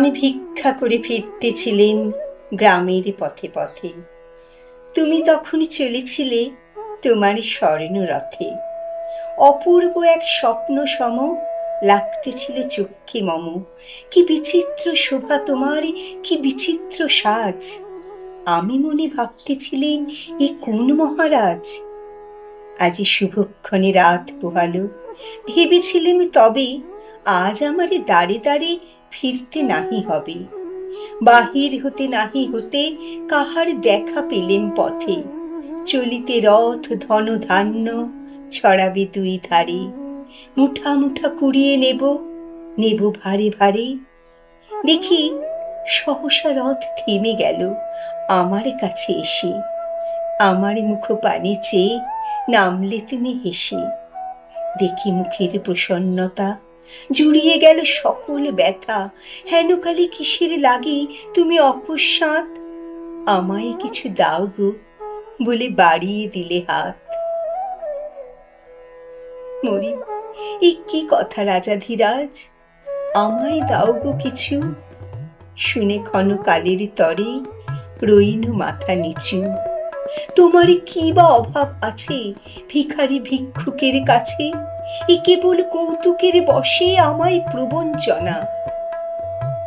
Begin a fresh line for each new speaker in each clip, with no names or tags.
আমি ভিক্ষা করে ফিরতেছিলেম গ্রামের পথে পথে। তুমি তখন চলেছিলে তোমার স্বর্ণরথে। অপূর্ব এক স্বপ্ন সম লাগতেছিল চক্ষে মম। কি বিচিত্র শোভা তোমার, কি বিচিত্র সাজ! আমি মনে ভাবতেছিলেন এ কোন মহারাজ। আজি শুভক্ষণে রাত পোহালো, ভেবেছিলেম তবে আজ আমারে দ্বারে দ্বারে ফিরতে নাহি হবে। বাহির হতে নাহি হতে কাহার দেখা পেলেম পথে। চলিতে রথ ধন ধান্য ছড়াবে দুই ধারে। মুঠা মুঠা কুড়িয়ে নেব, নেব ভারে ভারে। দেখি সহসা রথ থেমে গেল আমার কাছে এসে। আমার মুখ পানে চেয়ে নামলে তুমি হেসে। দেখি মুখের প্রসন্নতা জুড়িয়ে গেল সকল ব্যথা। হেন কালে কিসের লাগে তুমি অকস্মাৎ আমায় কিছু দাও গো বলে বাড়িয়ে দিলে হাত। মরি, এ কি কথা রাজাধিরাজ, আমায় দাও গো কিছু। শুনে ক্ষণকালের তরে রইন মাথা নিচু। তোমার কি বা অভাব আছে ভিখারি ভিক্ষুকের কাছে? এ কেবল কৌতুকের বশে আমায় প্রবঞ্চনা।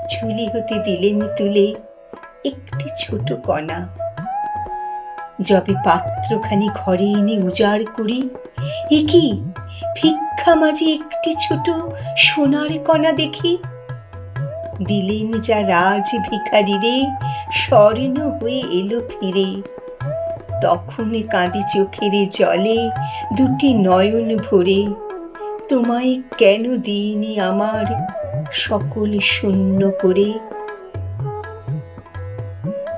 ঝুলি হতে দিলেন তুলে একটি ছোট কণা। যবে পাত্রখানি ঘরে এনে উজাড় করি, এ কি ভিক্ষা মাঝে একটি ছোট সোনার কণা দেখি। দিলেন যা রাজ ভিখারিরে স্বর্ণ হয়ে এলো ফিরে। তখন কাঁদি চোখের জলে দুটি নয়ন ভরে। তোমায় কেন দিইনি আমার সকল শূন্য করে।